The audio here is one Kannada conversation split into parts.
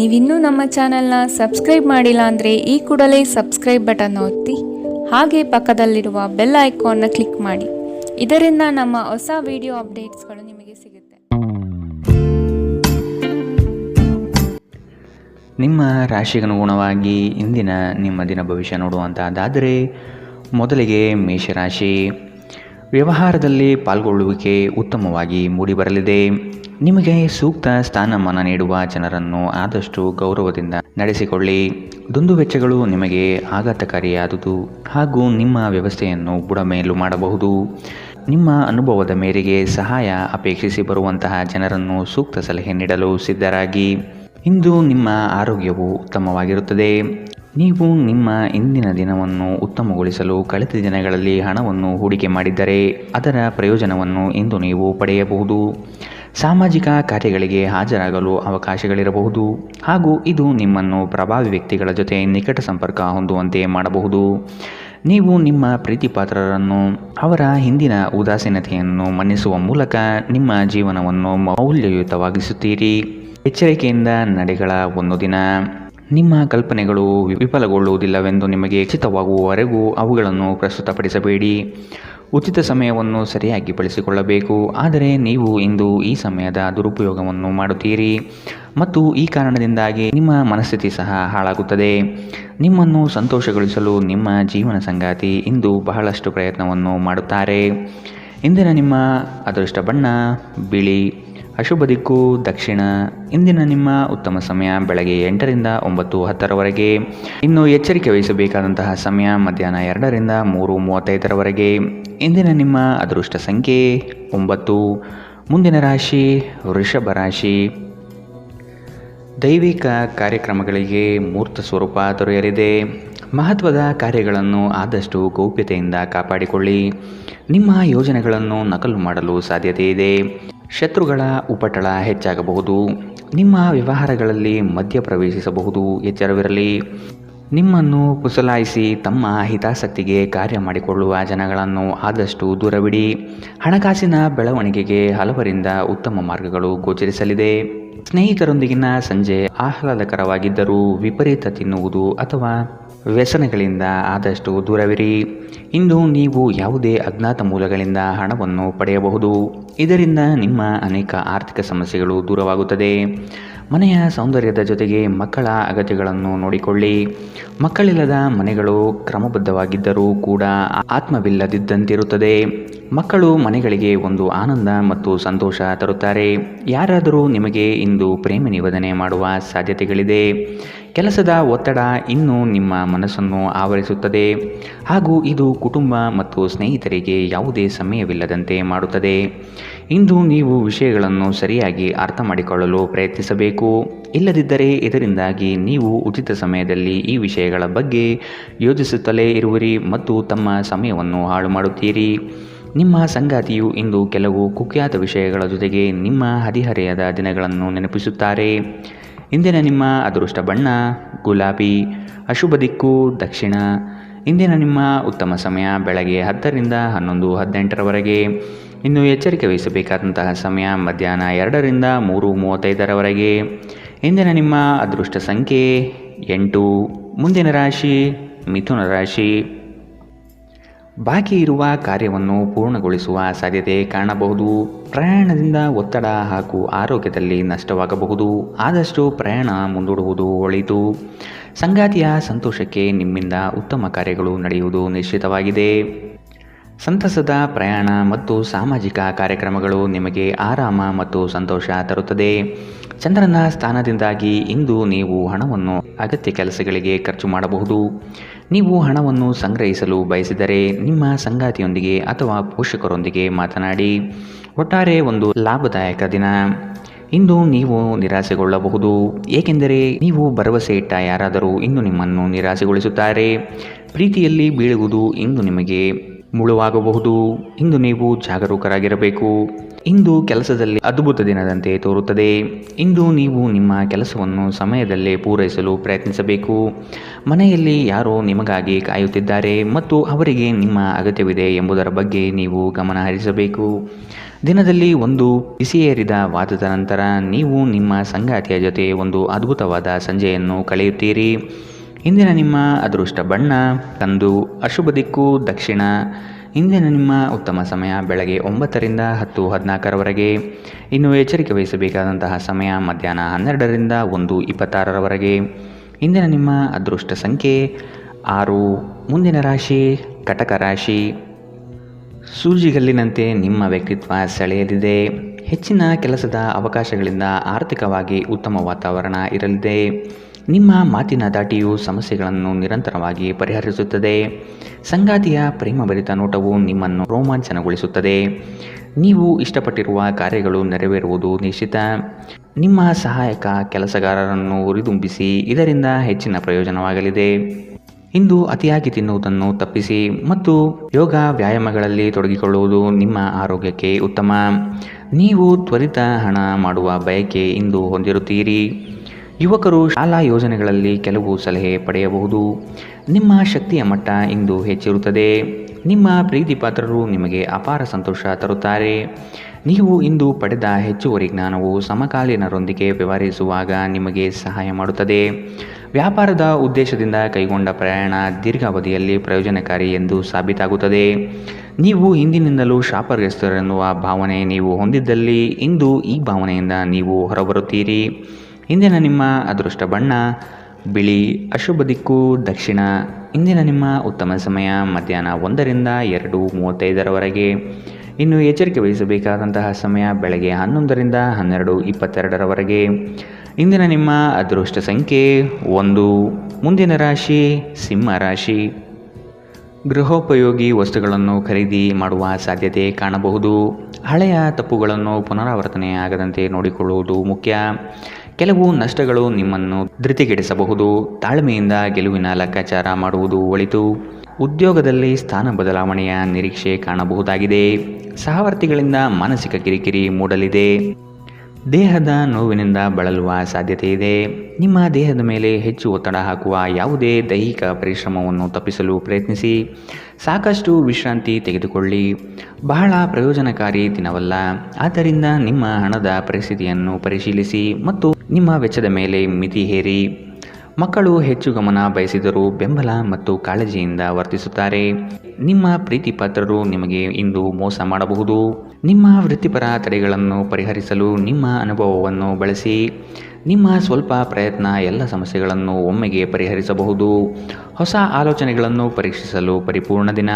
ನೀವಿನ್ನೂ ನಮ್ಮ ಚಾನೆಲ್ನ ಸಬ್ಸ್ಕ್ರೈಬ್ ಮಾಡಿಲ್ಲ ಅಂದರೆ ಈ ಕೂಡಲೇ ಸಬ್ಸ್ಕ್ರೈಬ್ ಬಟನ್ ಒತ್ತಿ ಹಾಗೆ ಪಕ್ಕದಲ್ಲಿರುವ ಬೆಲ್ ಐಕಾನ್ನ ಕ್ಲಿಕ್ ಮಾಡಿ. ಇದರಿಂದ ನಮ್ಮ ಹೊಸ ವಿಡಿಯೋ ಅಪ್ಡೇಟ್ಸ್ಗಳು ನಿಮಗೆ ಸಿಗುತ್ತೆ. ನಿಮ್ಮ ರಾಶಿಗನುಗುಣವಾಗಿ ಇಂದಿನ ನಿಮ್ಮ ದಿನ ಭವಿಷ್ಯ ನೋಡುವಂತಹದ್ದಾದರೆ ಮೊದಲಿಗೆ ಮೇಷರಾಶಿ. ವ್ಯವಹಾರದಲ್ಲಿ ಪಾಲ್ಗೊಳ್ಳುವಿಕೆ ಉತ್ತಮವಾಗಿ ಮೂಡಿಬರಲಿದೆ. ನಿಮಗೆ ಸೂಕ್ತ ಸ್ಥಾನಮಾನ ನೀಡುವ ಜನರನ್ನು ಆದಷ್ಟು ಗೌರವದಿಂದ ನಡೆಸಿಕೊಳ್ಳಿ. ದುಂದುವೆಚ್ಚಗಳು ನಿಮಗೆ ಆಘಾತಕಾರಿಯಾದುದು ಹಾಗೂ ನಿಮ್ಮ ವ್ಯವಸ್ಥೆಯನ್ನು ಬುಡಮೇಲು ಮಾಡಬಹುದು. ನಿಮ್ಮ ಅನುಭವದ ಮೇರೆಗೆ ಸಹಾಯ ಅಪೇಕ್ಷಿಸಿ ಬರುವಂತಹ ಜನರನ್ನು ಸೂಕ್ತ ಸಲಹೆ ನೀಡಲು ಸಿದ್ಧರಾಗಿ. ಇಂದು ನಿಮ್ಮ ಆರೋಗ್ಯವು ಉತ್ತಮವಾಗಿರುತ್ತದೆ. ನೀವು ನಿಮ್ಮ ಇಂದಿನ ದಿನವನ್ನು ಉತ್ತಮಗೊಳಿಸಲು ಕಳೆದ ದಿನಗಳಲ್ಲಿ ಹಣವನ್ನು ಹೂಡಿಕೆ ಮಾಡಿದ್ದರೆ ಅದರ ಪ್ರಯೋಜನವನ್ನು ಇಂದು ನೀವು ಪಡೆಯಬಹುದು. ಸಾಮಾಜಿಕ ಕಾರ್ಯಗಳಿಗೆ ಹಾಜರಾಗಲು ಅವಕಾಶಗಳಿರಬಹುದು ಹಾಗೂ ಇದು ನಿಮ್ಮನ್ನು ಪ್ರಭಾವಿ ವ್ಯಕ್ತಿಗಳ ಜೊತೆ ನಿಕಟ ಸಂಪರ್ಕ ಹೊಂದುವಂತೆ ಮಾಡಬಹುದು. ನೀವು ನಿಮ್ಮ ಪ್ರೀತಿಪಾತ್ರರನ್ನು ಅವರ ಹಿಂದಿನ ಉದಾಸೀನತೆಯನ್ನು ಮನ್ನಿಸುವ ಮೂಲಕ ನಿಮ್ಮ ಜೀವನವನ್ನು ಮೌಲ್ಯಯುತವಾಗಿಸುತ್ತೀರಿ. ಎಚ್ಚರಿಕೆಯಿಂದ ನಡೆಗಳ ಒಂದು ದಿನ. ನಿಮ್ಮ ಕಲ್ಪನೆಗಳು ವಿಫಲಗೊಳ್ಳುವುದಿಲ್ಲವೆಂದು ನಿಮಗೆ ಖಚಿತವಾಗುವವರೆಗೂ ಅವುಗಳನ್ನು ಪ್ರಸ್ತುತಪಡಿಸಬೇಡಿ. ಉಚಿತ ಸಮಯವನ್ನು ಸರಿಯಾಗಿ ಬಳಸಿಕೊಳ್ಳಬೇಕು. ಆದರೆ ನೀವು ಇಂದು ಈ ಸಮಯದ ದುರುಪಯೋಗವನ್ನು ಮಾಡುತ್ತೀರಿ ಮತ್ತು ಈ ಕಾರಣದಿಂದಾಗಿ ನಿಮ್ಮ ಮನಸ್ಥಿತಿ ಸಹ ಹಾಳಾಗುತ್ತದೆ. ನಿಮ್ಮನ್ನು ಸಂತೋಷಗೊಳಿಸಲು ನಿಮ್ಮ ಜೀವನ ಸಂಗಾತಿ ಇಂದು ಬಹಳಷ್ಟು ಪ್ರಯತ್ನವನ್ನು ಮಾಡುತ್ತಾರೆ. ಇಂದಿನ ನಿಮ್ಮ ಅದೃಷ್ಟ ಬಣ್ಣ ಬಿಳಿ. ಅಶುಭ ದಿಕ್ಕು ದಕ್ಷಿಣ. ಇಂದಿನ ನಿಮ್ಮ ಉತ್ತಮ ಸಮಯ ಬೆಳಗ್ಗೆ 8ರಿಂದ 9:10ರವರೆಗೆ. ಇನ್ನು ಎಚ್ಚರಿಕೆ ವಹಿಸಬೇಕಾದಂತಹ ಸಮಯ ಮಧ್ಯಾಹ್ನ 2ರಿಂದ 3:35ರವರೆಗೆ. ಇಂದಿನ ನಿಮ್ಮ ಅದೃಷ್ಟ ಸಂಖ್ಯೆ 9. ಮುಂದಿನ ರಾಶಿ ವೃಷಭ ರಾಶಿ. ದೈವಿಕ ಕಾರ್ಯಕ್ರಮಗಳಿಗೆ ಮೂರ್ತ ಸ್ವರೂಪ ದೊರೆಯಲಿದೆ. ಮಹತ್ವದ ಕಾರ್ಯಗಳನ್ನು ಆದಷ್ಟು ಗೌಪ್ಯತೆಯಿಂದ ಕಾಪಾಡಿಕೊಳ್ಳಿ. ನಿಮ್ಮ ಯೋಜನೆಗಳನ್ನು ನಕಲು ಮಾಡಲು ಸಾಧ್ಯತೆ ಇದೆ. ಶತ್ರುಗಳ ಉಪಟಳ ಹೆಚ್ಚಾಗಬಹುದು. ನಿಮ್ಮ ವ್ಯವಹಾರಗಳಲ್ಲಿ ಮಧ್ಯ ಪ್ರವೇಶಿಸಬಹುದು. ಎಚ್ಚರವಿರಲಿ. ನಿಮ್ಮನ್ನು ಪುಸಲಾಯಿಸಿ ತಮ್ಮ ಹಿತಾಸಕ್ತಿಗೆ ಕಾರ್ಯ ಮಾಡಿಕೊಳ್ಳುವ ಜನಗಳನ್ನು ಆದಷ್ಟು ದೂರವಿಡಿ. ಹಣಕಾಸಿನ ಬೆಳವಣಿಗೆಗೆ ಹಲವರಿಂದ ಉತ್ತಮ ಮಾರ್ಗಗಳು ಗೋಚರಿಸಲಿದೆ. ಸ್ನೇಹಿತರೊಂದಿಗಿನ ಸಂಜೆ ಆಹ್ಲಾದಕರವಾಗಿದ್ದರೂ ವಿಪರೀತ ತಿನ್ನುವುದು ಅಥವಾ ವ್ಯಸನಗಳಿಂದ ಆದಷ್ಟು ದೂರವಿರಿ. ಇಂದು ನೀವು ಯಾವುದೇ ಅಜ್ಞಾತ ಮೂಲಗಳಿಂದ ಹಣವನ್ನು ಪಡೆಯಬಹುದು. ಇದರಿಂದ ನಿಮ್ಮ ಅನೇಕ ಆರ್ಥಿಕ ಸಮಸ್ಯೆಗಳು ದೂರವಾಗುತ್ತದೆ. ಮನೆಯ ಸೌಂದರ್ಯದ ಜೊತೆಗೆ ಮಕ್ಕಳ ಅಗತ್ಯಗಳನ್ನು ನೋಡಿಕೊಳ್ಳಿ. ಮಕ್ಕಳಿಲ್ಲದ ಮನೆಗಳು ಕ್ರಮಬದ್ಧವಾಗಿದ್ದರೂ ಕೂಡ ಆತ್ಮವಿಲ್ಲದಿದ್ದಂತಿರುತ್ತದೆ. ಮಕ್ಕಳು ಮನೆಗಳಿಗೆ ಒಂದು ಆನಂದ ಮತ್ತು ಸಂತೋಷ ತರುತ್ತಾರೆ. ಯಾರಾದರೂ ನಿಮಗೆ ಇಂದು ಪ್ರೇಮ ನಿವೇದನೆ ಮಾಡುವ ಸಾಧ್ಯತೆಗಳಿದೆ. ಕೆಲಸದ ಒತ್ತಡ ಇನ್ನೂ ನಿಮ್ಮ ಮನಸ್ಸನ್ನು ಆವರಿಸುತ್ತದೆ ಹಾಗೂ ಇದು ಕುಟುಂಬ ಮತ್ತು ಸ್ನೇಹಿತರಿಗೆ ಯಾವುದೇ ಸಮಯವಿಲ್ಲದಂತೆ ಮಾಡುತ್ತದೆ. ಇಂದು ನೀವು ವಿಷಯಗಳನ್ನು ಸರಿಯಾಗಿ ಅರ್ಥ ಮಾಡಿಕೊಳ್ಳಲು ಪ್ರಯತ್ನಿಸಬೇಕು. ಇಲ್ಲದಿದ್ದರೆ ಇದರಿಂದಾಗಿ ನೀವು ಉಚಿತ ಸಮಯದಲ್ಲಿ ಈ ವಿಷಯಗಳ ಬಗ್ಗೆ ಯೋಚಿಸುತ್ತಲೇ ಇರುವಿರಿ ಮತ್ತು ತಮ್ಮ ಸಮಯವನ್ನು ಹಾಳು ಮಾಡುತ್ತೀರಿ. ನಿಮ್ಮ ಸಂಗಾತಿಯು ಇಂದು ಕೆಲವು ಕುಖ್ಯಾತ ವಿಷಯಗಳ ಜೊತೆಗೆ ನಿಮ್ಮ ಹದಿಹರೆಯದ ದಿನಗಳನ್ನು ನೆನಪಿಸುತ್ತಾರೆ. ಇಂದಿನ ನಿಮ್ಮ ಅದೃಷ್ಟ ಬಣ್ಣ ಗುಲಾಬಿ. ಅಶುಭ ದಿಕ್ಕು ದಕ್ಷಿಣ. ಇಂದಿನ ನಿಮ್ಮ ಉತ್ತಮ ಸಮಯ ಬೆಳಗ್ಗೆ 10ರಿಂದ 11:18ರವರೆಗೆ. ಇನ್ನು ಎಚ್ಚರಿಕೆ ವಹಿಸಬೇಕಾದಂತಹ ಸಮಯ ಮಧ್ಯಾಹ್ನ 2ರಿಂದ 3:35ರವರೆಗೆ. ಇಂದಿನ ನಿಮ್ಮ ಅದೃಷ್ಟ ಸಂಖ್ಯೆ 8. ಮುಂದಿನ ರಾಶಿ ಮಿಥುನ ರಾಶಿ. ಬಾಕಿ ಇರುವ ಕಾರ್ಯವನ್ನು ಪೂರ್ಣಗೊಳಿಸುವ ಸಾಧ್ಯತೆ ಕಾಣಬಹುದು. ಪ್ರಯಾಣದಿಂದ ಒತ್ತಡ ಹಾಗೂ ಆರೋಗ್ಯದಲ್ಲಿ ನಷ್ಟವಾಗಬಹುದು. ಆದಷ್ಟು ಪ್ರಯಾಣ ಮುಂದೂಡುವುದು ಒಳಿತು. ಸಂಗಾತಿಯ ಸಂತೋಷಕ್ಕೆ ನಿಮ್ಮಿಂದ ಉತ್ತಮ ಕಾರ್ಯಗಳು ನಡೆಯುವುದು ನಿಶ್ಚಿತವಾಗಿದೆ. ಸಂತಸದ ಪ್ರಯಾಣ ಮತ್ತು ಸಾಮಾಜಿಕ ಕಾರ್ಯಕ್ರಮಗಳು ನಿಮಗೆ ಆರಾಮ ಮತ್ತು ಸಂತೋಷ ತರುತ್ತದೆ. ಚಂದ್ರನ ಸ್ಥಾನದಿಂದಾಗಿ ಇಂದು ನೀವು ಹಣವನ್ನು ಅಗತ್ಯ ಕೆಲಸಗಳಿಗೆ ಖರ್ಚು ಮಾಡಬಹುದು. ನೀವು ಹಣವನ್ನು ಸಂಗ್ರಹಿಸಲು ಬಯಸಿದರೆ ನಿಮ್ಮ ಸಂಗಾತಿಯೊಂದಿಗೆ ಅಥವಾ ಪೋಷಕರೊಂದಿಗೆ ಮಾತನಾಡಿ. ಒಟ್ಟಾರೆ ಒಂದು ಲಾಭದಾಯಕ ದಿನ. ಇಂದು ನೀವು ನಿರಾಸೆಗೊಳ್ಳಬಹುದು, ಏಕೆಂದರೆ ನೀವು ಭರವಸೆ ಇಟ್ಟ ಯಾರಾದರೂ ಇಂದು ನಿಮ್ಮನ್ನು ನಿರಾಸೆಗೊಳಿಸುತ್ತಾರೆ. ಪ್ರೀತಿಯಲ್ಲಿ ಬೀಳುವುದು ಇಂದು ನಿಮಗೆ ಮುಳುವಾಗಬಹುದು. ಇಂದು ನೀವು ಜಾಗರೂಕರಾಗಿರಬೇಕು. ಇಂದು ಕೆಲಸದಲ್ಲಿ ಅದ್ಭುತ ದಿನದಂತೆ ತೋರುತ್ತದೆ. ಇಂದು ನೀವು ನಿಮ್ಮ ಕೆಲಸವನ್ನು ಸಮಯದಲ್ಲೇ ಪೂರೈಸಲು ಪ್ರಯತ್ನಿಸಬೇಕು. ಮನೆಯಲ್ಲಿ ಯಾರೋ ನಿಮಗಾಗಿ ಕಾಯುತ್ತಿದ್ದಾರೆ ಮತ್ತು ಅವರಿಗೆ ನಿಮ್ಮ ಅಗತ್ಯವಿದೆ ಎಂಬುದರ ಬಗ್ಗೆ ನೀವು ಗಮನ ಹರಿಸಬೇಕು. ದಿನದಲ್ಲಿ ಒಂದು ಬಿಸಿಯೇರಿದ ವಾದದ ನಂತರ ನೀವು ನಿಮ್ಮ ಸಂಗಾತಿಯ ಜೊತೆ ಒಂದು ಅದ್ಭುತವಾದ ಸಂಜೆಯನ್ನು ಕಳೆಯುತ್ತೀರಿ. ಇಂದಿನ ನಿಮ್ಮ ಅದೃಷ್ಟ ಬಣ್ಣ ಕಂದು, ಅಶುಭ ದಿಕ್ಕು ದಕ್ಷಿಣ. ಇಂದಿನ ನಿಮ್ಮ ಉತ್ತಮ ಸಮಯ ಬೆಳಗ್ಗೆ 9ರಿಂದ 10:14ರವರೆಗೆ. ಇನ್ನು ಎಚ್ಚರಿಕೆ ವಹಿಸಬೇಕಾದಂತಹ ಸಮಯ ಮಧ್ಯಾಹ್ನ 12ರಿಂದ 1:26ರವರೆಗೆ. ಇಂದಿನ ನಿಮ್ಮ ಅದೃಷ್ಟ ಸಂಖ್ಯೆ 6. ಮುಂದಿನ ರಾಶಿ ಕಟಕ ರಾಶಿ. ಸೂಜಿಗಲ್ಲಿನಂತೆ ನಿಮ್ಮ ವ್ಯಕ್ತಿತ್ವ ಸೆಳೆಯಲಿದೆ. ಹೆಚ್ಚಿನ ಕೆಲಸದ ಅವಕಾಶಗಳಿಂದ ಆರ್ಥಿಕವಾಗಿ ಉತ್ತಮ ವಾತಾವರಣ ಇರಲಿದೆ. ನಿಮ್ಮ ಮಾತಿನ ದಾಟಿಯು ಸಮಸ್ಯೆಗಳನ್ನು ನಿರಂತರವಾಗಿ ಪರಿಹರಿಸುತ್ತದೆ. ಸಂಗಾತಿಯ ಪ್ರೇಮಭರಿತ ನೋಟವು ನಿಮ್ಮನ್ನು ರೋಮಾಂಚನಗೊಳಿಸುತ್ತದೆ. ನೀವು ಇಷ್ಟಪಟ್ಟಿರುವ ಕಾರ್ಯಗಳು ನೆರವೇರುವುದು ನಿಶ್ಚಿತ. ನಿಮ್ಮ ಸಹಾಯಕ ಕೆಲಸಗಾರರನ್ನು ಹುರಿದುಂಬಿಸಿ, ಇದರಿಂದ ಹೆಚ್ಚಿನ ಪ್ರಯೋಜನವಾಗಲಿದೆ. ಇಂದು ಅತಿಯಾಗಿ ತಿನ್ನುವುದನ್ನು ತಪ್ಪಿಸಿ ಮತ್ತು ಯೋಗ ವ್ಯಾಯಾಮಗಳಲ್ಲಿ ತೊಡಗಿಕೊಳ್ಳುವುದು ನಿಮ್ಮ ಆರೋಗ್ಯಕ್ಕೆ ಉತ್ತಮ. ನೀವು ತ್ವರಿತ ಹಣ ಮಾಡುವ ಬಯಕೆ ಇಂದು ಹೊಂದಿರುತ್ತೀರಿ. ಯುವಕರು ಶಾಲಾ ಯೋಜನೆಗಳಲ್ಲಿ ಕೆಲವು ಸಲಹೆ ಪಡೆಯಬಹುದು. ನಿಮ್ಮ ಶಕ್ತಿಯ ಮಟ್ಟ ಇಂದು ಹೆಚ್ಚಿರುತ್ತದೆ. ನಿಮ್ಮ ಪ್ರೀತಿ ಪಾತ್ರರು ನಿಮಗೆ ಅಪಾರ ಸಂತೋಷ ತರುತ್ತಾರೆ. ನೀವು ಇಂದು ಪಡೆದ ಹೆಚ್ಚುವರಿ ಜ್ಞಾನವು ಸಮಕಾಲೀನರೊಂದಿಗೆ ವ್ಯವಹರಿಸುವಾಗ ನಿಮಗೆ ಸಹಾಯ ಮಾಡುತ್ತದೆ. ವ್ಯಾಪಾರದ ಉದ್ದೇಶದಿಂದ ಕೈಗೊಂಡ ಪ್ರಯಾಣ ದೀರ್ಘಾವಧಿಯಲ್ಲಿ ಪ್ರಯೋಜನಕಾರಿ ಎಂದು ಸಾಬೀತಾಗುತ್ತದೆ. ನೀವು ಹಿಂದಿನಿಂದಲೂ ಶಾಪಗ್ರಸ್ತರೆನ್ನುವ ಭಾವನೆ ನೀವು ಹೊಂದಿದ್ದಲ್ಲಿ ಇಂದು ಈ ಭಾವನೆಯಿಂದ ನೀವು ಹೊರಬರುತ್ತೀರಿ. ಇಂದಿನ ನಿಮ್ಮ ಅದೃಷ್ಟ ಬಣ್ಣ ಬಿಳಿ, ಅಶುಭ ದಿಕ್ಕು ದಕ್ಷಿಣ. ಇಂದಿನ ನಿಮ್ಮ ಉತ್ತಮ ಸಮಯ ಮಧ್ಯಾಹ್ನ 1ರಿಂದ 2:35ರವರೆಗೆ. ಇನ್ನು ಎಚ್ಚರಿಕೆ ವಹಿಸಬೇಕಾದಂತಹ ಸಮಯ ಬೆಳಗ್ಗೆ 11ರಿಂದ 12:22ರವರೆಗೆ. ಇಂದಿನ ನಿಮ್ಮ ಅದೃಷ್ಟ ಸಂಖ್ಯೆ 1. ಮುಂದಿನ ರಾಶಿ ಸಿಂಹ ರಾಶಿ. ಗೃಹೋಪಯೋಗಿ ವಸ್ತುಗಳನ್ನು ಖರೀದಿ ಮಾಡುವ ಸಾಧ್ಯತೆ ಕಾಣಬಹುದು. ಹಳೆಯ ತಪ್ಪುಗಳನ್ನು ಪುನರಾವರ್ತನೆ ಆಗದಂತೆ ನೋಡಿಕೊಳ್ಳುವುದು ಮುಖ್ಯ. ಕೆಲವು ನಷ್ಟಗಳು ನಿಮ್ಮನ್ನು ಧೃತಿಗೆಡಿಸಬಹುದು. ತಾಳ್ಮೆಯಿಂದ ಗೆಲುವಿನ ಲೆಕ್ಕಾಚಾರ ಮಾಡುವುದು ಒಳಿತು. ಉದ್ಯೋಗದಲ್ಲಿ ಸ್ಥಾನ ಬದಲಾವಣೆಯ ನಿರೀಕ್ಷೆ ಕಾಣಬಹುದಾಗಿದೆ. ಸಹವರ್ತಿಗಳಿಂದ ಮಾನಸಿಕ ಕಿರಿಕಿರಿ ಮೂಡಲಿದೆ. ದೇಹದ ನೋವಿನಿಂದ ಬಳಲುವ ಸಾಧ್ಯತೆ ಇದೆ. ನಿಮ್ಮ ದೇಹದ ಮೇಲೆ ಹೆಚ್ಚು ಒತ್ತಡ ಹಾಕುವ ಯಾವುದೇ ದೈಹಿಕ ಪರಿಶ್ರಮವನ್ನು ತಪ್ಪಿಸಲು ಪ್ರಯತ್ನಿಸಿ. ಸಾಕಷ್ಟು ವಿಶ್ರಾಂತಿ ತೆಗೆದುಕೊಳ್ಳಿ. ಬಹಳ ಪ್ರಯೋಜನಕಾರಿ ದಿನವಲ್ಲ. ಆದ್ದರಿಂದ ನಿಮ್ಮ ಹಣದ ಪರಿಸ್ಥಿತಿಯನ್ನು ಪರಿಶೀಲಿಸಿ ಮತ್ತು ನಿಮ್ಮ ವೆಚ್ಚದ ಮೇಲೆ ಮಿತಿ ಹೇರಿ. ಮಕ್ಕಳು ಹೆಚ್ಚು ಗಮನ ಬಯಸಿದರೂ ಬೆಂಬಲ ಮತ್ತು ಕಾಳಜಿಯಿಂದ ವರ್ತಿಸುತ್ತಾರೆ. ನಿಮ್ಮ ಪ್ರೀತಿ ಪಾತ್ರರು ನಿಮಗೆ ಇಂದು ಮೋಸ ಮಾಡಬಹುದು. ನಿಮ್ಮ ವೃತ್ತಿಪರ ತಡೆಗಳನ್ನು ಪರಿಹರಿಸಲು ನಿಮ್ಮ ಅನುಭವವನ್ನು ಬಳಸಿ. ನಿಮ್ಮ ಸ್ವಲ್ಪ ಪ್ರಯತ್ನ ಎಲ್ಲ ಸಮಸ್ಯೆಗಳನ್ನು ಒಮ್ಮೆಗೆ ಪರಿಹರಿಸಬಹುದು. ಹೊಸ ಆಲೋಚನೆಗಳನ್ನು ಪರೀಕ್ಷಿಸಲು ಪರಿಪೂರ್ಣ ದಿನ.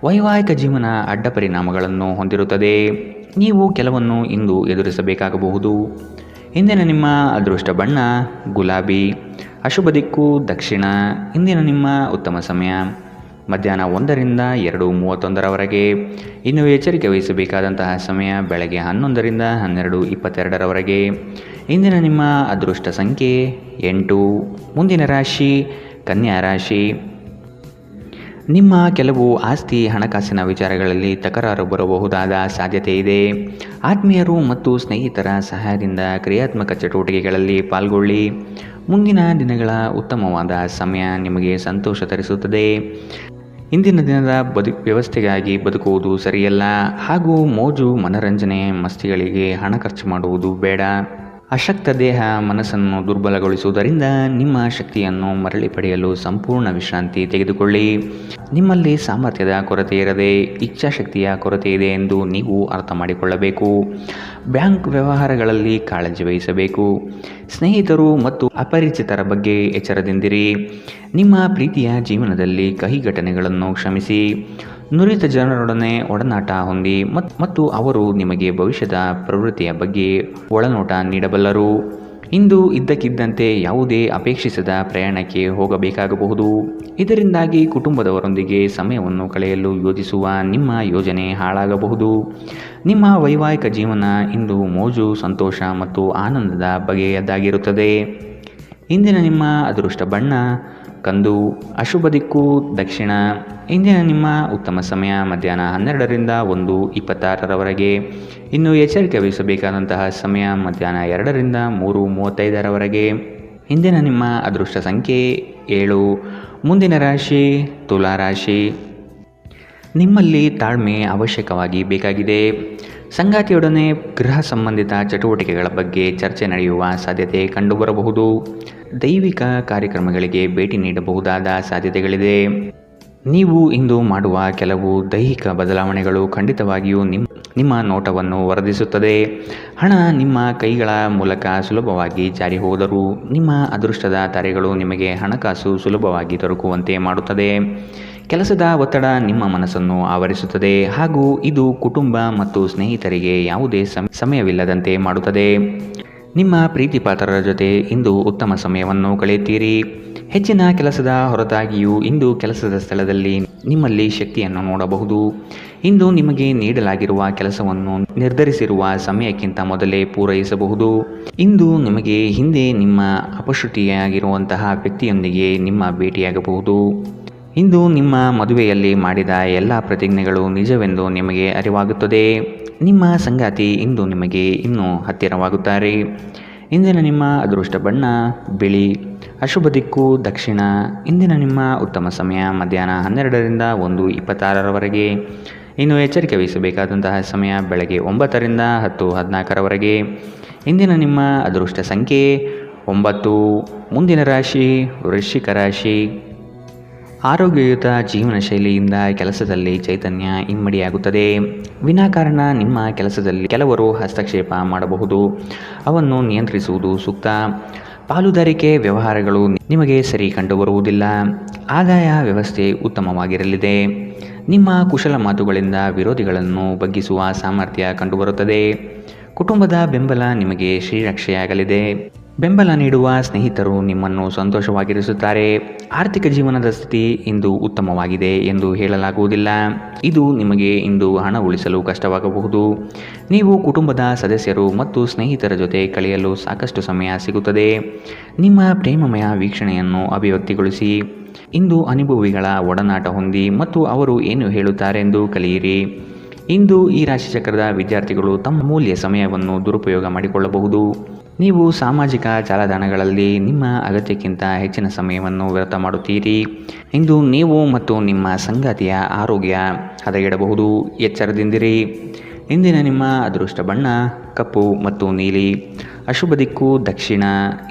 ವೈವಾಹಿಕ ಜೀವನ ಅಡ್ಡ ಪರಿಣಾಮಗಳನ್ನು ಹೊಂದಿರುತ್ತದೆ. ನೀವು ಕೆಲವನ್ನು ಇಂದು ಎದುರಿಸಬೇಕಾಗಬಹುದು. ಇಂದಿನ ನಿಮ್ಮ ಅದೃಷ್ಟ ಬಣ್ಣ ಗುಲಾಬಿ, ಅಶುಭ ದಿಕ್ಕು ದಕ್ಷಿಣ. ಇಂದಿನ ನಿಮ್ಮ ಉತ್ತಮ ಸಮಯ ಮಧ್ಯಾಹ್ನ 1ರಿಂದ 2:31ರವರೆಗೆ. ಇನ್ನು ಎಚ್ಚರಿಕೆ ವಹಿಸಬೇಕಾದಂತಹ ಸಮಯ ಬೆಳಗ್ಗೆ 11ರಿಂದ 12:22ರವರೆಗೆ. ಇಂದಿನ ನಿಮ್ಮ ಅದೃಷ್ಟ ಸಂಖ್ಯೆ 8. ಮುಂದಿನ ರಾಶಿ ಕನ್ಯಾ ರಾಶಿ. ನಿಮ್ಮ ಕೆಲವು ಆಸ್ತಿ ಹಣಕಾಸಿನ ವಿಚಾರಗಳಲ್ಲಿ ತಕರಾರು ಬರಬಹುದಾದ ಸಾಧ್ಯತೆ ಇದೆ. ಆತ್ಮೀಯರು ಮತ್ತು ಸ್ನೇಹಿತರ ಸಹಾಯದಿಂದ ಕ್ರಿಯಾತ್ಮಕ ಚಟುವಟಿಕೆಗಳಲ್ಲಿ ಪಾಲ್ಗೊಳ್ಳಿ. ಮುಂದಿನ ದಿನಗಳ ಉತ್ತಮವಾದ ಸಮಯ ನಿಮಗೆ ಸಂತೋಷ ತರಿಸುತ್ತದೆ. ಇಂದಿನ ದಿನದ ವ್ಯವಸ್ಥೆಗಾಗಿ ಬದುಕುವುದು ಸರಿಯಲ್ಲ ಹಾಗೂ ಮೋಜು ಮನರಂಜನೆ ಮಸ್ತಿಗಳಿಗೆ ಹಣ ಖರ್ಚು ಮಾಡುವುದು ಬೇಡ. ಅಶಕ್ತ ದೇಹ ಮನಸ್ಸನ್ನು ದುರ್ಬಲಗೊಳಿಸುವುದರಿಂದ ನಿಮ್ಮ ಶಕ್ತಿಯನ್ನು ಮರಳಿ ಪಡೆಯಲು ಸಂಪೂರ್ಣ ವಿಶ್ರಾಂತಿ ತೆಗೆದುಕೊಳ್ಳಿ. ನಿಮ್ಮಲ್ಲಿ ಸಾಮರ್ಥ್ಯದ ಕೊರತೆ ಇರದೆ ಇಚ್ಛಾಶಕ್ತಿಯ ಕೊರತೆ ಇದೆ ಎಂದು ನೀವು ಅರ್ಥ ಮಾಡಿಕೊಳ್ಳಬೇಕು. ಬ್ಯಾಂಕ್ ವ್ಯವಹಾರಗಳಲ್ಲಿ ಕಾಳಜಿ ವಹಿಸಬೇಕು. ಸ್ನೇಹಿತರು ಮತ್ತು ಅಪರಿಚಿತರ ಬಗ್ಗೆ ಎಚ್ಚರದಿಂದಿರಿ. ನಿಮ್ಮ ಪ್ರೀತಿಯ ಜೀವನದಲ್ಲಿ ಕಹಿ ಘಟನೆಗಳನ್ನು ಕ್ಷಮಿಸಿ. ನುರಿತ ಜನರೊಡನೆ ಒಡನಾಟ ಹೊಂದಿ ಮತ್ತು ಅವರು ನಿಮಗೆ ಭವಿಷ್ಯದ ಪ್ರವೃತ್ತಿಯ ಬಗ್ಗೆ ಒಳನೋಟ ನೀಡಬಲ್ಲರು. ಇಂದು ಇದ್ದಕ್ಕಿದ್ದಂತೆ ಯಾವುದೇ ಅಪೇಕ್ಷಿಸದ ಪ್ರಯಾಣಕ್ಕೆ ಹೋಗಬೇಕಾಗಬಹುದು. ಇದರಿಂದಾಗಿ ಕುಟುಂಬದವರೊಂದಿಗೆ ಸಮಯವನ್ನು ಕಳೆಯಲು ಯೋಜಿಸುವ ನಿಮ್ಮ ಯೋಜನೆ ಹಾಳಾಗಬಹುದು. ನಿಮ್ಮ ವೈವಾಹಿಕ ಜೀವನ ಇಂದು ಮೋಜು, ಸಂತೋಷ ಮತ್ತು ಆನಂದದ ಬಗೆಯದಾಗಿರುತ್ತದೆ. ಇಂದಿನ ನಿಮ್ಮ ಅದೃಷ್ಟ ಬಣ್ಣ ಕಂದು, ಅಶುಭ ದಿಕ್ಕು ದಕ್ಷಿಣ. ಇಂದಿನ ನಿಮ್ಮ ಉತ್ತಮ ಸಮಯ ಮಧ್ಯಾಹ್ನ 12ರಿಂದ 1:26ರವರೆಗೆ. ಇನ್ನು ಎಚ್ಚರಿಕೆ ವಹಿಸಬೇಕಾದಂತಹ ಸಮಯ ಮಧ್ಯಾಹ್ನ 2ರಿಂದ 3:35ರವರೆಗೆ. ಇಂದಿನ ನಿಮ್ಮ ಅದೃಷ್ಟ ಸಂಖ್ಯೆ 7. ಮುಂದಿನ ರಾಶಿ ತುಲಾ ರಾಶಿ. ನಿಮ್ಮಲ್ಲಿ ತಾಳ್ಮೆ ಅವಶ್ಯಕವಾಗಿ ಬೇಕಾಗಿದೆ. ಸಂಗಾತಿಯೊಡನೆ ಗೃಹ ಸಂಬಂಧಿತ ಚಟುವಟಿಕೆಗಳ ಬಗ್ಗೆ ಚರ್ಚೆ ನಡೆಯುವ ಸಾಧ್ಯತೆ ಕಂಡುಬರಬಹುದು. ದೈವಿಕ ಕಾರ್ಯಕ್ರಮಗಳಿಗೆ ಭೇಟಿ ನೀಡಬಹುದಾದ ಸಾಧ್ಯತೆಗಳಿದೆ. ನೀವು ಇಂದು ಮಾಡುವ ಕೆಲವು ದೈಹಿಕ ಬದಲಾವಣೆಗಳು ಖಂಡಿತವಾಗಿಯೂ ನಿಮ್ಮ ನೋಟವನ್ನು ವರ್ಧಿಸುತ್ತದೆ. ಹಣ ನಿಮ್ಮ ಕೈಗಳ ಮೂಲಕ ಸುಲಭವಾಗಿ ಜಾರಿ ಹೋದರೂ ನಿಮ್ಮ ಅದೃಷ್ಟದ ತಾರೆಗಳು ನಿಮಗೆ ಹಣಕಾಸು ಸುಲಭವಾಗಿ ದೊರಕುವಂತೆ ಮಾಡುತ್ತದೆ. ಕೆಲಸದ ಒತ್ತಡ ನಿಮ್ಮ ಮನಸ್ಸನ್ನು ಆವರಿಸುತ್ತದೆ ಹಾಗೂ ಇದು ಕುಟುಂಬ ಮತ್ತು ಸ್ನೇಹಿತರಿಗೆ ಯಾವುದೇ ಸಮಯವಿಲ್ಲದಂತೆ ಮಾಡುತ್ತದೆ. ನಿಮ್ಮ ಪ್ರೀತಿಪಾತ್ರರ ಜೊತೆ ಇಂದು ಉತ್ತಮ ಸಮಯವನ್ನು ಕಳೆಯುತ್ತೀರಿ. ಹೆಚ್ಚಿನ ಕೆಲಸದ ಹೊರತಾಗಿಯೂ ಇಂದು ಕೆಲಸದ ಸ್ಥಳದಲ್ಲಿ ನಿಮ್ಮಲ್ಲಿ ಶಕ್ತಿಯನ್ನು ನೋಡಬಹುದು. ಇಂದು ನಿಮಗೆ ನೀಡಲಾಗಿರುವ ಕೆಲಸವನ್ನು ನಿರ್ಧರಿಸಿರುವ ಸಮಯಕ್ಕಿಂತ ಮೊದಲೇ ಪೂರೈಸಬಹುದು. ಇಂದು ನಿಮಗೆ ಹಿಂದೆ ನಿಮ್ಮ ಅಪಶ್ರುತಿಯಾಗಿರುವಂತಹ ವ್ಯಕ್ತಿಯೊಂದಿಗೆ ನಿಮ್ಮ ಭೇಟಿಯಾಗಬಹುದು. ಇಂದು ನಿಮ್ಮ ಮದುವೆಯಲ್ಲಿ ಮಾಡಿದ ಎಲ್ಲ ಪ್ರತಿಜ್ಞೆಗಳು ನಿಜವೆಂದು ನಿಮಗೆ ಅರಿವಾಗುತ್ತದೆ. ನಿಮ್ಮ ಸಂಗಾತಿ ಇಂದು ನಿಮಗೆ ಇನ್ನೂ ಹತ್ತಿರವಾಗುತ್ತಾರೆ. ಇಂದಿನ ನಿಮ್ಮ ಅದೃಷ್ಟ ಬಣ್ಣ ಬಿಳಿ. ಅಶುಭ ದಿಕ್ಕು ದಕ್ಷಿಣ. ಇಂದಿನ ನಿಮ್ಮ ಉತ್ತಮ ಸಮಯ ಮಧ್ಯಾಹ್ನ 12ರಿಂದ 1:26ರವರೆಗೆ. ಇನ್ನು ಎಚ್ಚರಿಕೆ ವಹಿಸಬೇಕಾದಂತಹ ಸಮಯ ಬೆಳಗ್ಗೆ 9ರಿಂದ 10:14ರವರೆಗೆ. ಇಂದಿನ ನಿಮ್ಮ ಅದೃಷ್ಟ ಸಂಖ್ಯೆ 9. ಮುಂದಿನ ರಾಶಿ ವೃಶ್ಚಿಕ ರಾಶಿ. ಆರೋಗ್ಯಯುತ ಜೀವನ ಶೈಲಿಯಿಂದ ಕೆಲಸದಲ್ಲಿ ಚೈತನ್ಯ ಇಮ್ಮಡಿಯಾಗುತ್ತದೆ. ವಿನಾಕಾರಣ ನಿಮ್ಮ ಕೆಲಸದಲ್ಲಿ ಕೆಲವರು ಹಸ್ತಕ್ಷೇಪ ಮಾಡಬಹುದು. ಅವನ್ನು ನಿಯಂತ್ರಿಸುವುದು ಸೂಕ್ತ. ಪಾಲುದಾರಿಕೆ ವ್ಯವಹಾರಗಳು ನಿಮಗೆ ಸರಿ ಕಂಡುಬರುವುದಿಲ್ಲ. ಆದಾಯ ವ್ಯವಸ್ಥೆ ಉತ್ತಮವಾಗಿರಲಿದೆ. ನಿಮ್ಮ ಕುಶಲ ಮಾತುಗಳಿಂದ ವಿರೋಧಿಗಳನ್ನು ಬಗ್ಗಿಸುವ ಸಾಮರ್ಥ್ಯ ಕಂಡುಬರುತ್ತದೆ. ಕುಟುಂಬದ ಬೆಂಬಲ ನಿಮಗೆ ಶ್ರೀರಕ್ಷೆಯಾಗಲಿದೆ. ಬೆಂಬಲ ನೀಡುವ ಸ್ನೇಹಿತರು ನಿಮ್ಮನ್ನು ಸಂತೋಷವಾಗಿರಿಸುತ್ತಾರೆ. ಆರ್ಥಿಕ ಜೀವನದ ಸ್ಥಿತಿ ಇಂದು ಉತ್ತಮವಾಗಿದೆ ಎಂದು ಹೇಳಲಾಗುವುದಿಲ್ಲ. ಇದು ನಿಮಗೆ ಇಂದು ಹಣ ಉಳಿಸಲು ಕಷ್ಟವಾಗಬಹುದು. ನೀವು ಕುಟುಂಬದ ಸದಸ್ಯರು ಮತ್ತು ಸ್ನೇಹಿತರ ಜೊತೆ ಕಳೆಯಲು ಸಾಕಷ್ಟು ಸಮಯ ಸಿಗುತ್ತದೆ. ನಿಮ್ಮ ಪ್ರೇಮಮಯ ವೀಕ್ಷಣೆಯನ್ನು ಅಭಿವ್ಯಕ್ತಿಗೊಳಿಸಿ. ಇಂದು ಅನುಭವಿಗಳ ಒಡನಾಟ ಹೊಂದಿ ಮತ್ತು ಅವರು ಏನು ಹೇಳುತ್ತಾರೆಂದು ಕಲಿಯಿರಿ. ಇಂದು ಈ ರಾಶಿಚಕ್ರದ ವಿದ್ಯಾರ್ಥಿಗಳು ತಮ್ಮ ಅಮೂಲ್ಯ ಸಮಯವನ್ನು ದುರುಪಯೋಗ ಮಾಡಿಕೊಳ್ಳಬಹುದು. ನೀವು ಸಾಮಾಜಿಕ ಜಾಲತಾಣಗಳಲ್ಲಿ ನಿಮ್ಮ ಅಗತ್ಯಕ್ಕಿಂತ ಹೆಚ್ಚಿನ ಸಮಯವನ್ನು ವ್ಯರ್ಥ ಮಾಡುತ್ತೀರಿ. ಇಂದು ನೀವು ಮತ್ತು ನಿಮ್ಮ ಸಂಗಾತಿಯ ಆರೋಗ್ಯ ಹದಗೆಡಬಹುದು. ಎಚ್ಚರದಿಂದಿರಿ. ಇಂದಿನ ನಿಮ್ಮ ಅದೃಷ್ಟ ಬಣ್ಣ ಕಪ್ಪು ಮತ್ತು ನೀಲಿ. ಅಶುಭ ದಿಕ್ಕು ದಕ್ಷಿಣ.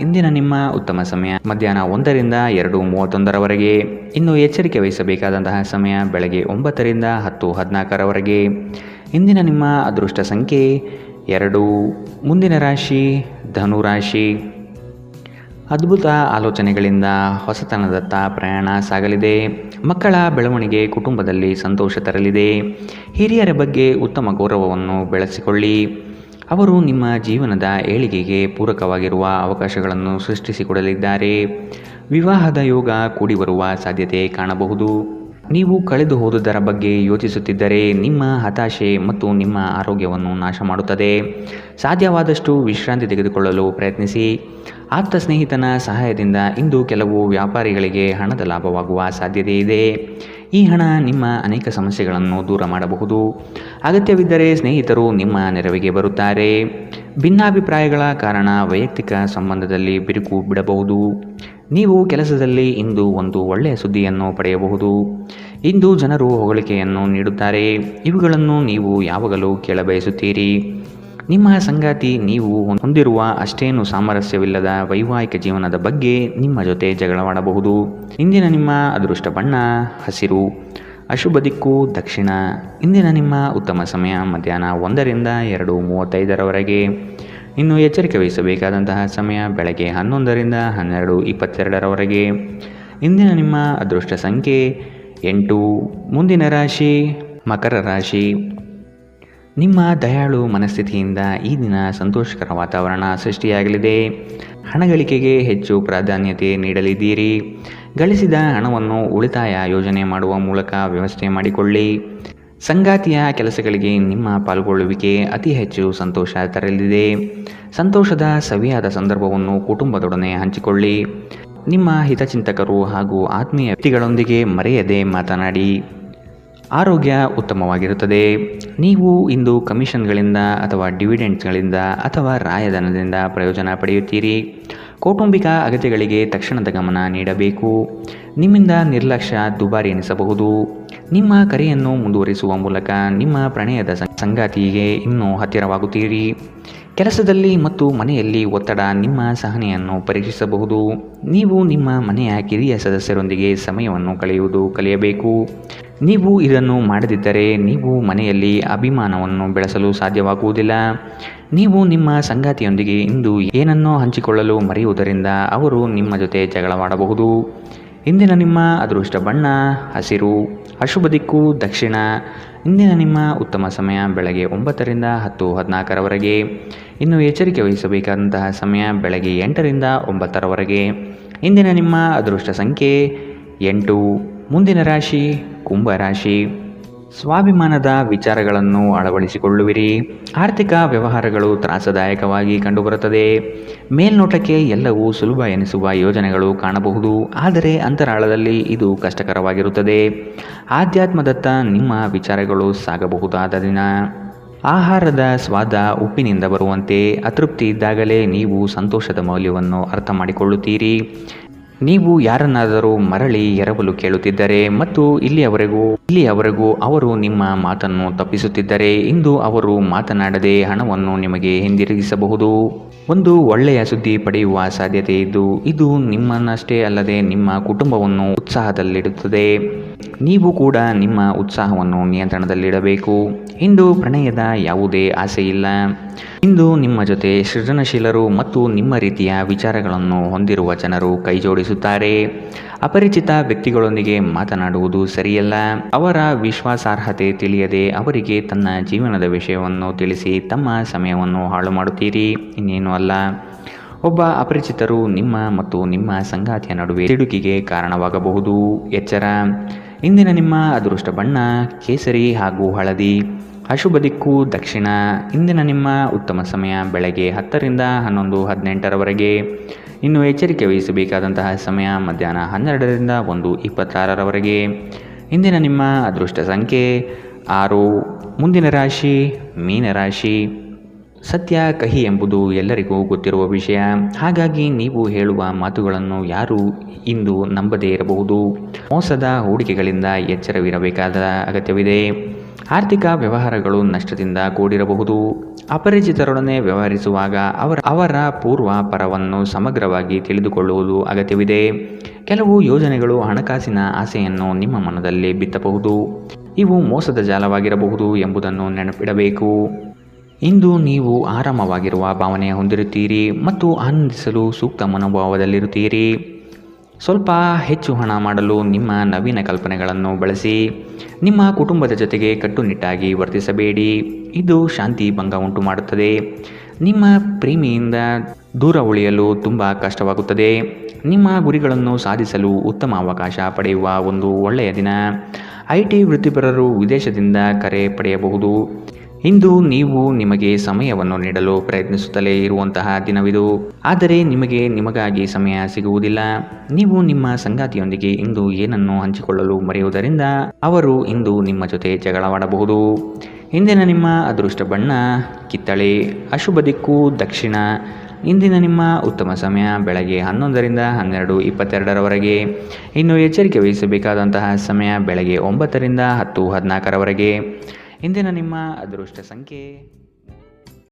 ಇಂದಿನ ನಿಮ್ಮ ಉತ್ತಮ ಸಮಯ ಮಧ್ಯಾಹ್ನ 1ರಿಂದ 2:31ರವರೆಗೆ. ಇನ್ನು ಎಚ್ಚರಿಕೆ ವಹಿಸಬೇಕಾದಂತಹ ಸಮಯ ಬೆಳಗ್ಗೆ 9ರಿಂದ 10:14ರವರೆಗೆ. ಇಂದಿನ ನಿಮ್ಮ ಅದೃಷ್ಟ ಸಂಖ್ಯೆ 2. ಮುಂದಿನ ರಾಶಿ ಧನುರಾಶಿ. ಅದ್ಭುತ ಆಲೋಚನೆಗಳಿಂದ ಹೊಸತನದತ್ತ ಪ್ರಯಾಣ ಸಾಗಲಿದೆ. ಮಕ್ಕಳ ಬೆಳವಣಿಗೆ ಕುಟುಂಬದಲ್ಲಿ ಸಂತೋಷ ತರಲಿದೆ. ಹಿರಿಯರ ಬಗ್ಗೆ ಉತ್ತಮ ಗೌರವವನ್ನು ಬೆಳೆಸಿಕೊಳ್ಳಿ. ಅವರು ನಿಮ್ಮ ಜೀವನದ ಏಳಿಗೆಗೆ ಪೂರಕವಾಗಿರುವ ಅವಕಾಶಗಳನ್ನು ಸೃಷ್ಟಿಸಿಕೊಡಲಿದ್ದಾರೆ. ವಿವಾಹದ ಯೋಗ ಕೂಡಿ ಬರುವ ಸಾಧ್ಯತೆ ಕಾಣಬಹುದು. ನೀವು ಕಳೆದು ಹೋದುದರ ಬಗ್ಗೆ ಯೋಚಿಸುತ್ತಿದ್ದರೆ ನಿಮ್ಮ ಹತಾಶೆ ಮತ್ತು ನಿಮ್ಮ ಆರೋಗ್ಯವನ್ನು ನಾಶ ಮಾಡುತ್ತದೆ. ಸಾಧ್ಯವಾದಷ್ಟು ವಿಶ್ರಾಂತಿ ತೆಗೆದುಕೊಳ್ಳಲು ಪ್ರಯತ್ನಿಸಿ. ಆಪ್ತ ಸ್ನೇಹಿತನ ಸಹಾಯದಿಂದ ಇಂದು ಕೆಲವು ವ್ಯಾಪಾರಿಗಳಿಗೆ ಹಣದ ಲಾಭವಾಗುವ ಸಾಧ್ಯತೆ ಇದೆ. ಈ ಹಣ ನಿಮ್ಮ ಅನೇಕ ಸಮಸ್ಯೆಗಳನ್ನು ದೂರ ಮಾಡಬಹುದು. ಅಗತ್ಯವಿದ್ದರೆ ಸ್ನೇಹಿತರು ನಿಮ್ಮ ನೆರವಿಗೆ ಬರುತ್ತಾರೆ. ಭಿನ್ನಾಭಿಪ್ರಾಯಗಳ ಕಾರಣ ವೈಯಕ್ತಿಕ ಸಂಬಂಧದಲ್ಲಿ ಬಿರುಕು ಬಿಡಬಹುದು. ನೀವು ಕೆಲಸದಲ್ಲಿ ಇಂದು ಒಂದು ಒಳ್ಳೆಯ ಸುದ್ದಿಯನ್ನು ಪಡೆಯಬಹುದು. ಇಂದು ಜನರು ಹೊಗಳಿಕೆಯನ್ನು ನೀಡುತ್ತಾರೆ. ಇವುಗಳನ್ನು ನೀವು ಯಾವಾಗಲೂ ಕೇಳಬಯಸುತ್ತೀರಿ. ನಿಮ್ಮ ಸಂಗಾತಿ ನೀವು ಹೊಂದಿರುವ ಅಷ್ಟೇನು ಸಾಮರಸ್ಯವಿಲ್ಲದ ವೈವಾಹಿಕ ಜೀವನದ ಬಗ್ಗೆ ನಿಮ್ಮ ಜೊತೆ ಜಗಳವಾಡಬಹುದು. ಇಂದಿನ ನಿಮ್ಮ ಅದೃಷ್ಟ ಬಣ್ಣ ಹಸಿರು. ಅಶುಭ ದಿಕ್ಕು ದಕ್ಷಿಣ. ಇಂದಿನ ನಿಮ್ಮ ಉತ್ತಮ ಸಮಯ ಮಧ್ಯಾಹ್ನ 1ರಿಂದ 2:35ರವರೆಗೆ. ಇನ್ನು ಎಚ್ಚರಿಕೆ ವಹಿಸಬೇಕಾದಂತಹ ಸಮಯ ಬೆಳಗ್ಗೆ 11ರಿಂದ 12:22ರವರೆಗೆ. ಇಂದಿನ ನಿಮ್ಮ ಅದೃಷ್ಟ ಸಂಖ್ಯೆ 8. ಮುಂದಿನ ರಾಶಿ ಮಕರ ರಾಶಿ. ನಿಮ್ಮ ದಯಾಳು ಮನಸ್ಥಿತಿಯಿಂದ ಈ ದಿನ ಸಂತೋಷಕರ ವಾತಾವರಣ ಸೃಷ್ಟಿಯಾಗಲಿದೆ. ಹಣಗಳಿಕೆಗೆ ಹೆಚ್ಚು ಪ್ರಾಧಾನ್ಯತೆ ನೀಡಲಿದ್ದೀರಿ. ಗಳಿಸಿದ ಹಣವನ್ನು ಉಳಿತಾಯ ಯೋಜನೆ ಮಾಡುವ ಮೂಲಕ ವ್ಯವಸ್ಥೆ ಮಾಡಿಕೊಳ್ಳಿ. ಸಂಗಾತಿಯ ಕೆಲಸಗಳಿಗೆ ನಿಮ್ಮ ಪಾಲ್ಗೊಳ್ಳುವಿಕೆ ಅತಿ ಹೆಚ್ಚು ಸಂತೋಷ ತರಲಿದೆ. ಸಂತೋಷದ ಸವಿಯಾದ ಸಂದರ್ಭವನ್ನು ಕುಟುಂಬದೊಡನೆ ಹಂಚಿಕೊಳ್ಳಿ. ನಿಮ್ಮ ಹಿತಚಿಂತಕರು ಹಾಗೂ ಆತ್ಮೀಯ ವ್ಯಕ್ತಿಗಳೊಂದಿಗೆ ಮರೆಯದೆ ಮಾತನಾಡಿ. ಆರೋಗ್ಯ ಉತ್ತಮವಾಗಿರುತ್ತದೆ. ನೀವು ಇಂದು ಕಮಿಷನ್ಗಳಿಂದ ಅಥವಾ ಡಿವಿಡೆಂಡ್ಸ್ಗಳಿಂದ ಅಥವಾ ರಾಯಧನದಿಂದ ಪ್ರಯೋಜನ ಪಡೆಯುತ್ತೀರಿ. ಕೌಟುಂಬಿಕ ಅಗತ್ಯಗಳಿಗೆ ತಕ್ಷಣದ ಗಮನ ನೀಡಬೇಕು. ನಿಮ್ಮಿಂದ ನಿರ್ಲಕ್ಷ್ಯ ದುಬಾರಿ ಎನಿಸಬಹುದು. ನಿಮ್ಮ ಕರೆಯನ್ನು ಮುಂದುವರಿಸುವ ಮೂಲಕ ನಿಮ್ಮ ಪ್ರಣಯದ ಸಂಗಾತಿಗೆ ಇನ್ನೂ ಹತ್ತಿರವಾಗುತ್ತೀರಿ. ಕೆಲಸದಲ್ಲಿ ಮತ್ತು ಮನೆಯಲ್ಲಿ ಒತ್ತಡ ನಿಮ್ಮ ಸಹನೆಯನ್ನು ಪರೀಕ್ಷಿಸಬಹುದು. ನೀವು ನಿಮ್ಮ ಮನೆಯ ಕಿರಿಯ ಸದಸ್ಯರೊಂದಿಗೆ ಸಮಯವನ್ನು ಕಳೆಯಬೇಕು. ನೀವು ಇದನ್ನು ಮಾಡದಿದ್ದರೆ ನೀವು ಮನೆಯಲ್ಲಿ ಅಭಿಮಾನವನ್ನು ಬೆಳೆಸಲು ಸಾಧ್ಯವಾಗುವುದಿಲ್ಲ. ನೀವು ನಿಮ್ಮ ಸಂಗಾತಿಯೊಂದಿಗೆ ಇಂದು ಏನನ್ನೋ ಹಂಚಿಕೊಳ್ಳಲು ಮರೆಯುವುದರಿಂದ ಅವರು ನಿಮ್ಮ ಜೊತೆ ಜಗಳವಾಡಬಹುದು. ಇಂದಿನ ನಿಮ್ಮ ಅದೃಷ್ಟ ಬಣ್ಣ ಹಸಿರು, ಅಶುಭ ದಿಕ್ಕು ದಕ್ಷಿಣ. ಇಂದಿನ ನಿಮ್ಮ ಉತ್ತಮ ಸಮಯ ಬೆಳಗ್ಗೆ 9 ರಿಂದ 10:14 ಇನ್ನು ಎಚ್ಚರಿಕೆ ವಹಿಸಬೇಕಾದಂತಹ ಸಮಯ ಬೆಳಗ್ಗೆ 8 ರಿಂದ 9 ಇಂದಿನ ನಿಮ್ಮ ಅದೃಷ್ಟ ಸಂಖ್ಯೆ 8. ಮುಂದಿನ ರಾಶಿ ಕುಂಭರಾಶಿ. ಸ್ವಾಭಿಮಾನದ ವಿಚಾರಗಳನ್ನು ಅಳವಡಿಸಿಕೊಳ್ಳುವಿರಿ. ಆರ್ಥಿಕ ವ್ಯವಹಾರಗಳು ತ್ರಾಸದಾಯಕವಾಗಿ ಕಂಡುಬರುತ್ತದೆ. ಮೇಲ್ನೋಟಕ್ಕೆ ಎಲ್ಲವೂ ಸುಲಭ ಎನಿಸುವ ಯೋಜನೆಗಳು ಕಾಣಬಹುದು, ಆದರೆ ಅಂತರಾಳದಲ್ಲಿ ಇದು ಕಷ್ಟಕರವಾಗಿರುತ್ತದೆ. ಆಧ್ಯಾತ್ಮದತ್ತ ನಿಮ್ಮ ವಿಚಾರಗಳು ಸಾಗಬಹುದಾದ ದಿನ. ಆಹಾರದ ಸ್ವಾದ ಉಪ್ಪಿನಿಂದ ಬರುವಂತೆ ಅತೃಪ್ತಿ ಇದ್ದಾಗಲೇ ನೀವು ಸಂತೋಷದ ಮೌಲ್ಯವನ್ನು ಅರ್ಥ ಮಾಡಿಕೊಳ್ಳುತ್ತೀರಿ. ನೀವು ಯಾರನ್ನಾದರೂ ಮರಳಿ ಎರವಲು ಕೇಳುತ್ತಿದ್ದರೆ ಮತ್ತು ಇಲ್ಲಿಯವರೆಗೂ ಅವರು ನಿಮ್ಮ ಮಾತನ್ನು ತಪ್ಪಿಸುತ್ತಿದ್ದರೆ ಇಂದು ಅವರು ಮಾತನಾಡದೆ ಹಣವನ್ನು ನಿಮಗೆ ಹಿಂದಿರುಗಿಸಬಹುದು. ಒಂದು ಒಳ್ಳೆಯ ಸುದ್ದಿ ಪಡೆಯುವ ಸಾಧ್ಯತೆ ಇದ್ದು ಇದು ನಿಮ್ಮನ್ನಷ್ಟೇ ಅಲ್ಲದೆ ನಿಮ್ಮ ಕುಟುಂಬವನ್ನು ಉತ್ಸಾಹದಲ್ಲಿಡುತ್ತದೆ. ನೀವು ಕೂಡ ನಿಮ್ಮ ಉತ್ಸಾಹವನ್ನು ನಿಯಂತ್ರಣದಲ್ಲಿಡಬೇಕು. ಇಂದು ಪ್ರಣಯದ ಯಾವುದೇ ಆಸೆ ಇಲ್ಲ. ಇಂದು ನಿಮ್ಮ ಜೊತೆ ಸೃಜನಶೀಲರು ಮತ್ತು ನಿಮ್ಮ ರೀತಿಯ ವಿಚಾರಗಳನ್ನು ಹೊಂದಿರುವ ಜನರು ಕೈಜೋಡಿಸುತ್ತಾರೆ. ಅಪರಿಚಿತ ವ್ಯಕ್ತಿಗಳೊಂದಿಗೆ ಮಾತನಾಡುವುದು ಸರಿಯಲ್ಲ. ಅವರ ವಿಶ್ವಾಸಾರ್ಹತೆ ತಿಳಿಯದೆ ಅವರಿಗೆ ತನ್ನ ಜೀವನದ ವಿಷಯವನ್ನು ತಿಳಿಸಿ ತಮ್ಮ ಸಮಯವನ್ನು ಹಾಳು ಮಾಡುತ್ತೀರಿ, ಇನ್ನೇನು ಅಲ್ಲ. ಒಬ್ಬ ಅಪರಿಚಿತರು ನಿಮ್ಮ ಮತ್ತು ನಿಮ್ಮ ಸಂಗಾತಿಯ ನಡುವೆ ಸಿಡುಕಿಗೆ ಕಾರಣವಾಗಬಹುದು, ಎಚ್ಚರ. ಇಂದಿನ ನಿಮ್ಮ ಅದೃಷ್ಟ ಬಣ್ಣ ಕೇಸರಿ ಹಾಗೂ ಹಳದಿ, ಅಶುಭ ದಿಕ್ಕು ದಕ್ಷಿಣ. ಇಂದಿನ ನಿಮ್ಮ ಉತ್ತಮ ಸಮಯ ಬೆಳಗ್ಗೆ 10 ರಿಂದ 11:18 ಇನ್ನು ಎಚ್ಚರಿಕೆ ವಹಿಸಬೇಕಾದಂತಹ ಸಮಯ ಮಧ್ಯಾಹ್ನ 12 ರಿಂದ 1:26 ಇಂದಿನ ನಿಮ್ಮ ಅದೃಷ್ಟ ಸಂಖ್ಯೆ 6. ಮುಂದಿನ ರಾಶಿ ಮೀನರಾಶಿ. ಸತ್ಯ ಕಹಿ ಎಂಬುದು ಎಲ್ಲರಿಗೂ ಗೊತ್ತಿರುವ ವಿಷಯ. ಹಾಗಾಗಿ ನೀವು ಹೇಳುವ ಮಾತುಗಳನ್ನು ಯಾರು ಇಂದು ನಂಬದೇ ಇರಬಹುದು. ಮೋಸದ ಹೂಡಿಕೆಗಳಿಂದ ಎಚ್ಚರವಿರಬೇಕಾದ ಅಗತ್ಯವಿದೆ. ಆರ್ಥಿಕ ವ್ಯವಹಾರಗಳು ನಷ್ಟದಿಂದ ಕೂಡಿರಬಹುದು. ಅಪರಿಚಿತರೊಡನೆ ವ್ಯವಹರಿಸುವಾಗ ಅವರ ಪೂರ್ವಾಪರವನ್ನು ಸಮಗ್ರವಾಗಿ ತಿಳಿದುಕೊಳ್ಳುವುದು ಅಗತ್ಯವಿದೆ. ಕೆಲವು ಯೋಜನೆಗಳು ಹಣಕಾಸಿನ ಆಸೆಯನ್ನು ನಿಮ್ಮ ಮನದಲ್ಲಿ ಬಿತ್ತಬಹುದು. ಇವು ಮೋಸದ ಜಾಲವಾಗಿರಬಹುದು ಎಂಬುದನ್ನು ನೆನಪಿಡಬೇಕು. ಇಂದು ನೀವು ಆರಾಮವಾಗಿರುವ ಭಾವನೆ ಹೊಂದಿರುತ್ತೀರಿ ಮತ್ತು ಆನಂದಿಸಲು ಸೂಕ್ತ ಮನೋಭಾವದಲ್ಲಿರುತ್ತೀರಿ. ಸ್ವಲ್ಪ ಹೆಚ್ಚು ಹಣ ಮಾಡಲು ನಿಮ್ಮ ನವೀನ ಕಲ್ಪನೆಗಳನ್ನು ಬಳಸಿ. ನಿಮ್ಮ ಕುಟುಂಬದ ಜೊತೆಗೆ ಕಟ್ಟುನಿಟ್ಟಾಗಿ ವರ್ತಿಸಬೇಡಿ, ಇದು ಶಾಂತಿ ಭಂಗ ಉಂಟು ಮಾಡುತ್ತದೆ. ನಿಮ್ಮ ಪ್ರೇಮಿಯಿಂದ ದೂರ ಉಳಿಯಲು ತುಂಬ ಕಷ್ಟವಾಗುತ್ತದೆ. ನಿಮ್ಮ ಗುರಿಗಳನ್ನು ಸಾಧಿಸಲು ಉತ್ತಮ ಅವಕಾಶ ಪಡೆಯುವ ಒಂದು ಒಳ್ಳೆಯ ದಿನ. IT ವೃತ್ತಿಪರರು ವಿದೇಶದಿಂದ ಕರೆ ಪಡೆಯಬಹುದು. ಇಂದು ನೀವು ನಿಮಗೆ ಸಮಯವನ್ನು ನೀಡಲು ಪ್ರಯತ್ನಿಸುತ್ತಲೇ ಇರುವಂತಹ ದಿನವಿದು, ಆದರೆ ನಿಮಗಾಗಿ ಸಮಯ ಸಿಗುವುದಿಲ್ಲ. ನೀವು ನಿಮ್ಮ ಸಂಗಾತಿಯೊಂದಿಗೆ ಇಂದು ಏನನ್ನು ಹಂಚಿಕೊಳ್ಳಲು ಮರೆಯುವುದರಿಂದ ಅವರು ಇಂದು ನಿಮ್ಮ ಜೊತೆ ಜಗಳವಾಡಬಹುದು. ಇಂದಿನ ನಿಮ್ಮ ಅದೃಷ್ಟ ಬಣ್ಣ ಕಿತ್ತಳೆ, ಅಶುಭ ದಿಕ್ಕು ದಕ್ಷಿಣ. ಇಂದಿನ ನಿಮ್ಮ ಉತ್ತಮ ಸಮಯ ಬೆಳಗ್ಗೆ 11 ರಿಂದ 12:22 ಇನ್ನು ಎಚ್ಚರಿಕೆ ವಹಿಸಬೇಕಾದಂತಹ ಸಮಯ ಬೆಳಗ್ಗೆ 9 ರಿಂದ 10:14 ಇಂದಿನ ನಿಮ್ಮ ಅದೃಷ್ಟ ಸಂಖ್ಯೆ